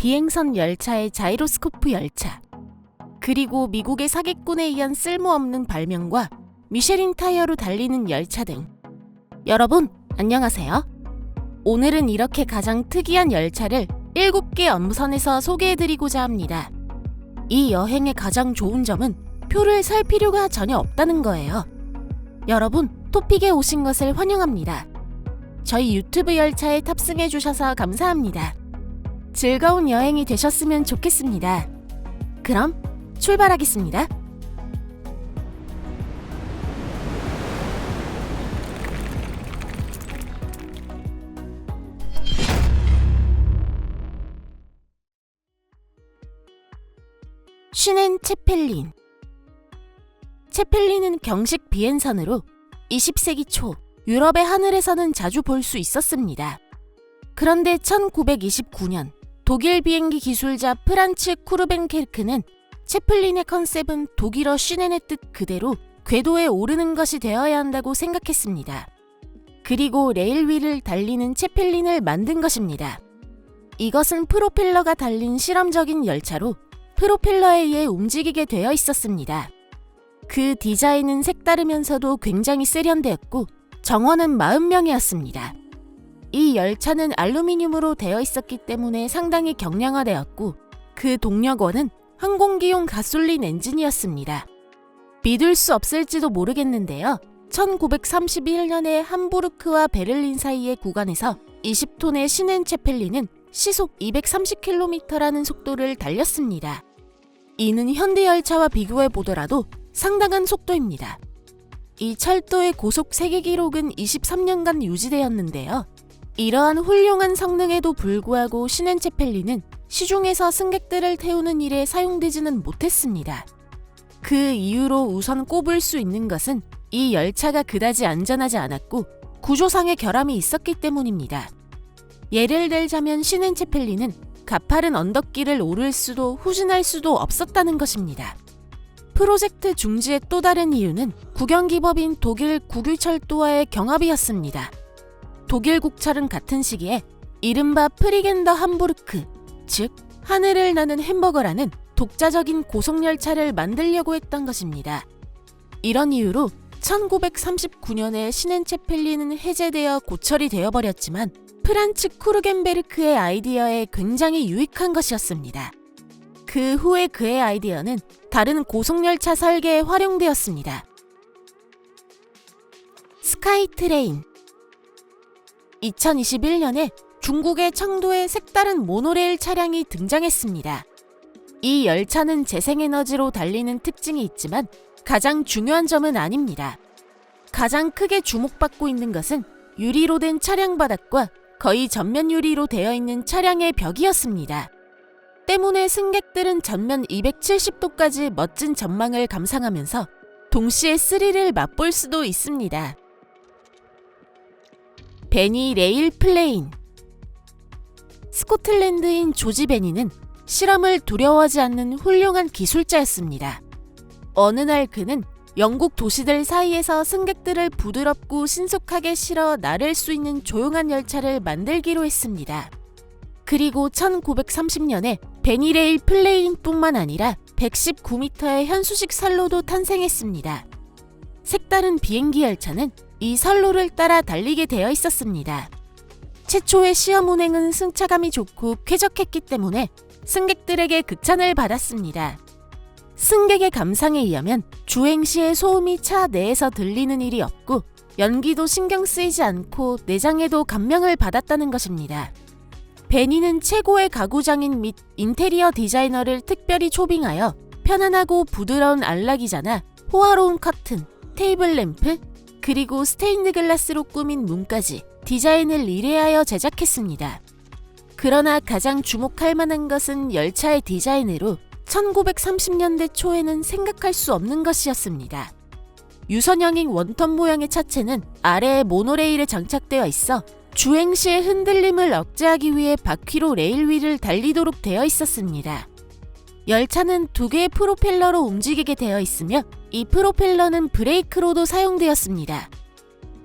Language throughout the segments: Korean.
비행선 열차의 자이로스코프 열차, 그리고 미국의 사기꾼에 의한 쓸모없는 발명과 미쉐린 타이어로 달리는 열차 등. 여러분, 안녕하세요. 오늘은 이렇게 가장 특이한 열차를 7개 업무선에서 소개해드리고자 합니다. 이 여행의 가장 좋은 점은 표를 살 필요가 전혀 없다는 거예요. 여러분, 토픽에 오신 것을 환영합니다. 저희 유튜브 열차에 탑승해주셔서 감사합니다. 즐거운 여행이 되셨으면 좋겠습니다. 그럼 출발하겠습니다. 쉬넨 체펠린. 체펠린은 경식 비행선으로 20세기 초 유럽의 하늘에서는 자주 볼 수 있었습니다. 그런데 1929년 독일 비행기 기술자 프란츠 쿠르벤케르크는 체펠린의 컨셉은 독일어 쉬넨의 뜻 그대로 궤도에 오르는 것이 되어야 한다고 생각했습니다. 그리고 레일 위를 달리는 체펠린을 만든 것입니다. 이것은 프로펠러가 달린 실험적인 열차로 프로펠러에 의해 움직이게 되어 있었습니다. 그 디자인은 색다르면서도 굉장히 세련되었고 정원은 40명이었습니다. 이 열차는 알루미늄으로 되어 있었기 때문에 상당히 경량화되었고 그 동력원은 항공기용 가솔린 엔진이었습니다. 믿을 수 없을지도 모르겠는데요. 1931년에 함부르크와 베를린 사이의 구간에서 20톤의 쉬넨 체펠린은 시속 230km라는 속도를 달렸습니다. 이는 현대열차와 비교해 보더라도 상당한 속도입니다. 이 철도의 고속 세계 기록은 23년간 유지되었는데요. 이러한 훌륭한 성능에도 불구하고 쉬넨 체펠린은 시중에서 승객들을 태우는 일에 사용되지는 못했습니다. 그 이유로 우선 꼽을 수 있는 것은 이 열차가 그다지 안전하지 않았고 구조상의 결함이 있었기 때문입니다. 예를 들자면 쉬넨 체펠린은 가파른 언덕길을 오를 수도 후진할 수도 없었다는 것입니다. 프로젝트 중지의 또 다른 이유는 국영기법인 독일 국유철도와의 경합이었습니다. 독일 국철은 같은 시기에 이른바 프리겐더 함부르크, 즉 하늘을 나는 햄버거라는 독자적인 고속열차를 만들려고 했던 것입니다. 이런 이유로 1939년에 쉬넨 체펠린은 해제되어 고철이 되어버렸지만 프란츠 쿠르겐베르크의 아이디어에 굉장히 유익한 것이었습니다. 그 후에 그의 아이디어는 다른 고속열차 설계에 활용되었습니다. 스카이트레인. 2021년에 중국의 청도에 색다른 모노레일 차량이 등장했습니다. 이 열차는 재생에너지로 달리는 특징이 있지만 가장 중요한 점은 아닙니다. 가장 크게 주목받고 있는 것은 유리로 된 차량 바닥과 거의 전면 유리로 되어 있는 차량의 벽이었습니다. 때문에 승객들은 전면 270도까지 멋진 전망을 감상하면서 동시에 스릴을 맛볼 수도 있습니다. 베니 레일 플레인. 스코틀랜드인 조지 베니는 실험을 두려워하지 않는 훌륭한 기술자였습니다. 어느 날 그는 영국 도시들 사이에서 승객들을 부드럽고 신속하게 실어 나를 수 있는 조용한 열차를 만들기로 했습니다. 그리고 1930년에 베니레일 플레인뿐만 아니라 119m의 현수식 선로도 탄생했습니다. 색다른 비행기 열차는 이 선로를 따라 달리게 되어 있었습니다. 최초의 시험 운행은 승차감이 좋고 쾌적했기 때문에 승객들에게 극찬을 받았습니다. 승객의 감상에 의하면 주행 시에 소음이 차 내에서 들리는 일이 없고 연기도 신경 쓰이지 않고 내장에도 감명을 받았다는 것입니다. 베니는 최고의 가구장인 및 인테리어 디자이너를 특별히 초빙하여 편안하고 부드러운 안락이자나 호화로운 커튼, 테이블 램프, 그리고 스테인드 글라스로 꾸민 문까지 디자인을 의뢰하여 제작했습니다. 그러나 가장 주목할 만한 것은 열차의 디자인으로 1930년대 초에는 생각할 수 없는 것이었습니다. 유선형인 원턴 모양의 차체는 아래에 모노레일에 장착되어 있어 주행 시의 흔들림을 억제하기 위해 바퀴로 레일 위를 달리도록 되어 있었습니다. 열차는 2개의 프로펠러로 움직이게 되어 있으며 이 프로펠러는 브레이크로도 사용되었습니다.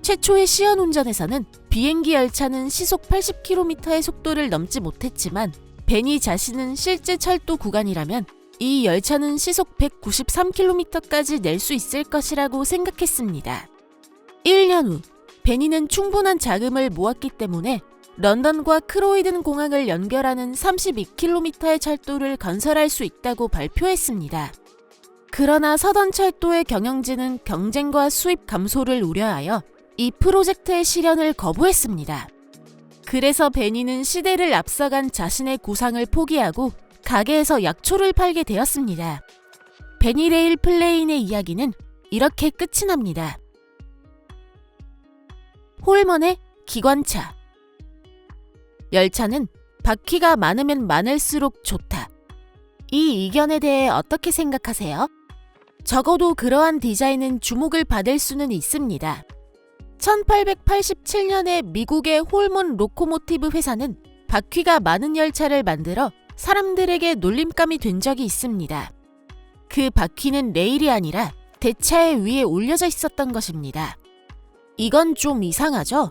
최초의 시연운전에서는 비행기 열차는 시속 80km의 속도를 넘지 못했지만 베니 자신은 실제 철도 구간이라면 이 열차는 시속 193km까지 낼 수 있을 것이라고 생각했습니다. 1년 후 베니는 충분한 자금을 모았기 때문에 런던과 크로이든 공항을 연결하는 32km의 철도를 건설할 수 있다고 발표했습니다. 그러나 서던 철도의 경영진은 경쟁과 수입 감소를 우려하여 이 프로젝트의 실현을 거부했습니다. 그래서 베니는 시대를 앞서간 자신의 구상을 포기하고 가게에서 약초를 팔게 되었습니다. 베니레일 플레인의 이야기는 이렇게 끝이 납니다. 홀먼의 기관차. 열차는 바퀴가 많으면 많을수록 좋다. 이 의견에 대해 어떻게 생각하세요? 적어도 그러한 디자인은 주목을 받을 수는 있습니다. 1887년에 미국의 홀먼 로코모티브 회사는 바퀴가 많은 열차를 만들어 사람들에게 놀림감이 된 적이 있습니다. 그 바퀴는 레일이 아니라 대차의 위에 올려져 있었던 것입니다. 이건 좀 이상하죠?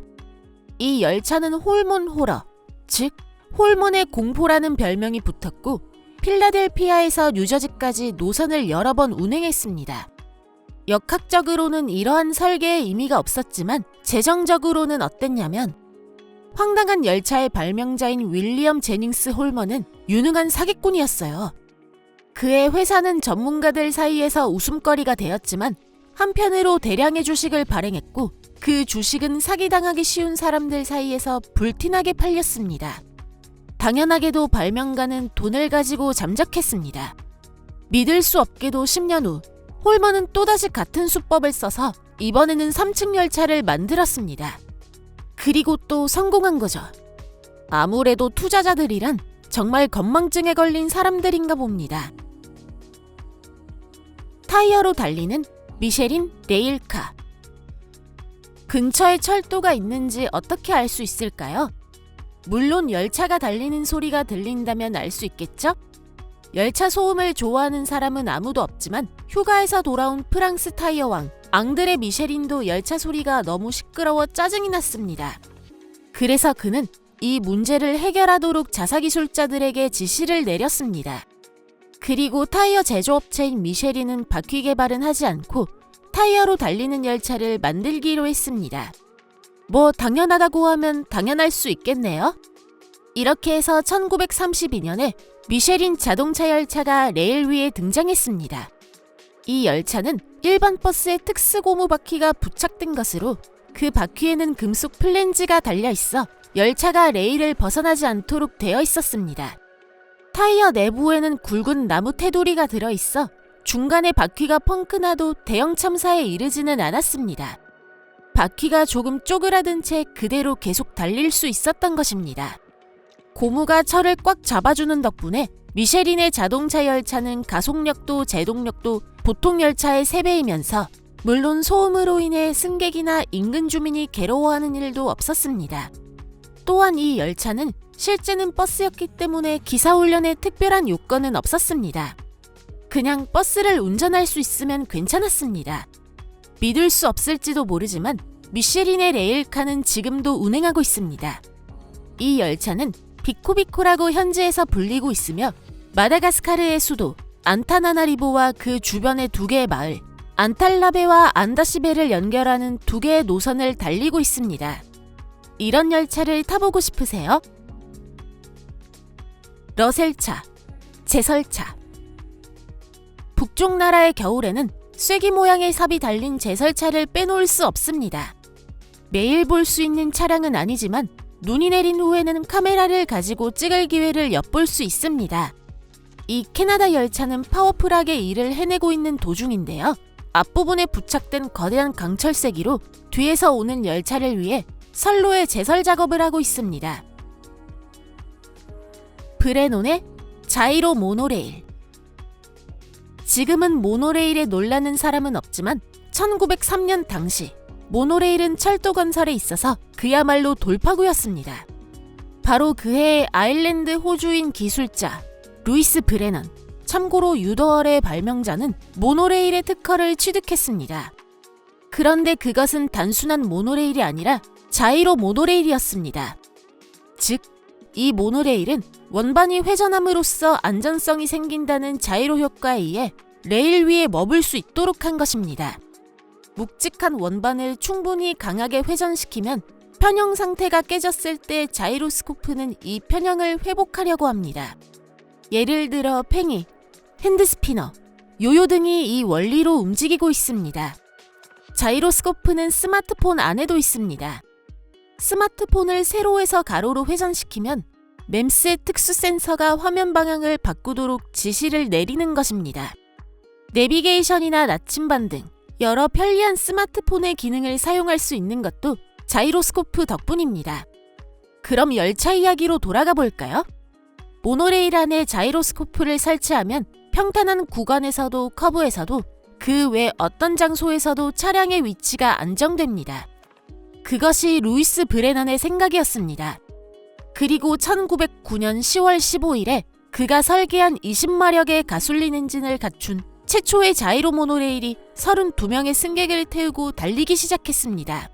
이 열차는 홀먼 호러, 즉 홀먼의 공포라는 별명이 붙었고 필라델피아에서 뉴저지까지 노선을 여러 번 운행했습니다. 역학적으로는 이러한 설계에 의미가 없었지만 재정적으로는 어땠냐면 황당한 열차의 발명자인 윌리엄 제닝스 홀먼은 유능한 사기꾼이었어요. 그의 회사는 전문가들 사이에서 웃음거리가 되었지만 한편으로 대량의 주식을 발행했고 그 주식은 사기당하기 쉬운 사람들 사이에서 불티나게 팔렸습니다. 당연하게도 발명가는 돈을 가지고 잠적했습니다. 믿을 수 없게도 10년 후 홀먼은 또다시 같은 수법을 써서 이번에는 3층 열차를 만들었습니다. 그리고 또 성공한 거죠. 아무래도 투자자들이란 정말 건망증에 걸린 사람들인가 봅니다. 타이어로 달리는 미쉐린 레일카. 근처에 철도가 있는지 어떻게 알 수 있을까요? 물론 열차가 달리는 소리가 들린다면 알 수 있겠죠? 열차 소음을 좋아하는 사람은 아무도 없지만 휴가에서 돌아온 프랑스 타이어 왕 앙드레 미쉐린도 열차 소리가 너무 시끄러워 짜증이 났습니다. 그래서 그는 이 문제를 해결하도록 자사기술자들에게 지시를 내렸습니다. 그리고 타이어 제조업체인 미쉐린은 바퀴 개발은 하지 않고 타이어로 달리는 열차를 만들기로 했습니다. 뭐 당연하다고 하면 당연할 수 있겠네요. 이렇게 해서 1932년에 미쉐린 자동차 열차가 레일 위에 등장했습니다. 이 열차는 일반 버스의 특수 고무 바퀴가 부착된 것으로 그 바퀴에는 금속 플랜지가 달려있어 열차가 레일을 벗어나지 않도록 되어 있었습니다. 타이어 내부에는 굵은 나무 테두리가 들어있어 중간에 바퀴가 펑크나도 대형 참사에 이르지는 않았습니다. 바퀴가 조금 쪼그라든 채 그대로 계속 달릴 수 있었던 것입니다. 고무가 철을 꽉 잡아주는 덕분에 미쉐린의 자동차 열차는 가속력도 제동력도 보통 열차의 3배이면서 물론 소음으로 인해 승객이나 인근 주민이 괴로워하는 일도 없었습니다. 또한 이 열차는 실제는 버스였기 때문에 기사훈련에 특별한 요건은 없었습니다. 그냥 버스를 운전할 수 있으면 괜찮았습니다. 믿을 수 없을지도 모르지만 미쉐린의 레일카는 지금도 운행하고 있습니다. 이 열차는 비코비코라고 현지에서 불리고 있으며 마다가스카르의 수도 안타나나리보와 그 주변의 2개의 마을 안탈라베와 안다시베를 연결하는 2개의 노선을 달리고 있습니다. 이런 열차를 타보고 싶으세요? 러셀차, 제설차. 북쪽 나라의 겨울에는 쐐기 모양의 삽이 달린 제설차를 빼놓을 수 없습니다. 매일 볼 수 있는 차량은 아니지만 눈이 내린 후에는 카메라를 가지고 찍을 기회를 엿볼 수 있습니다. 이 캐나다 열차는 파워풀하게 일을 해내고 있는 도중인데요. 앞부분에 부착된 거대한 강철세기로 뒤에서 오는 열차를 위해 선로에 제설 작업을 하고 있습니다. 브레논의 자이로 모노레일. 지금은 모노레일에 놀라는 사람은 없지만 1903년 당시 모노레일은 철도 건설에 있어서 그야말로 돌파구였습니다. 바로 그해의 아일랜드 호주인 기술자 루이스 브레넌, 참고로 유더월의 발명자는 모노레일의 특허를 취득했습니다. 그런데 그것은 단순한 모노레일이 아니라 자이로 모노레일이었습니다. 즉, 이 모노레일은 원반이 회전함으로써 안전성이 생긴다는 자이로 효과에 의해 레일 위에 머물 수 있도록 한 것입니다. 묵직한 원반을 충분히 강하게 회전시키면 편형 상태가 깨졌을 때 자이로스코프는 이 편형을 회복하려고 합니다. 예를 들어 팽이, 핸드스피너, 요요 등이 이 원리로 움직이고 있습니다. 자이로스코프는 스마트폰 안에도 있습니다. 스마트폰을 세로에서 가로로 회전시키면 맴스의 특수 센서가 화면 방향을 바꾸도록 지시를 내리는 것입니다. 내비게이션이나 나침반 등 여러 편리한 스마트폰의 기능을 사용할 수 있는 것도 자이로스코프 덕분입니다. 그럼 열차 이야기로 돌아가 볼까요? 모노레일 안에 자이로스코프를 설치하면 평탄한 구간에서도 커브에서도 그 외 어떤 장소에서도 차량의 위치가 안정됩니다. 그것이 루이스 브레넌의 생각이었습니다. 그리고 1909년 10월 15일에 그가 설계한 20마력의 가솔린 엔진을 갖춘 최초의 자이로 모노레일이 32명의 승객을 태우고 달리기 시작했습니다.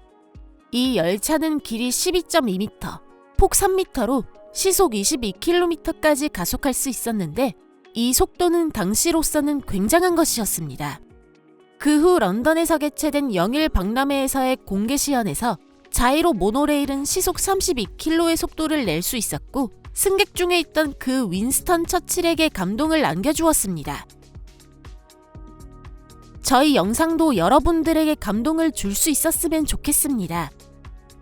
이 열차는 길이 12.2m, 폭 3m로 시속 22km까지 가속할 수 있었는데 이 속도는 당시로서는 굉장한 것이었습니다. 그 후 런던에서 개최된 영일 박람회에서의 공개 시연에서 자이로 모노레일은 시속 32km의 속도를 낼 수 있었고 승객 중에 있던 그 윈스턴 처칠에게 감동을 안겨주었습니다. 저희 영상도 여러분들에게 감동을 줄 수 있었으면 좋겠습니다.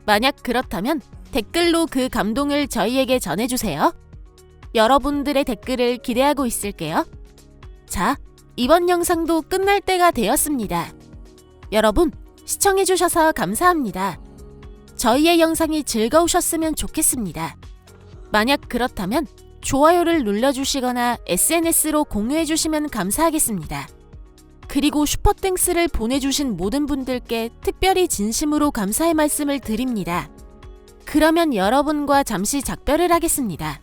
만약 그렇다면 댓글로 그 감동을 저희에게 전해주세요. 여러분들의 댓글을 기대하고 있을게요. 자, 이번 영상도 끝날 때가 되었습니다. 여러분, 시청해주셔서 감사합니다. 저희의 영상이 즐거우셨으면 좋겠습니다. 만약 그렇다면 좋아요를 눌러주시거나 SNS로 공유해주시면 감사하겠습니다. 그리고 슈퍼땡스를 보내주신 모든 분들께 특별히 진심으로 감사의 말씀을 드립니다. 그러면 여러분과 잠시 작별을 하겠습니다.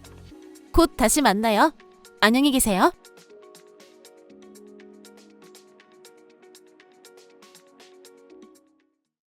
곧 다시 만나요. 안녕히 계세요.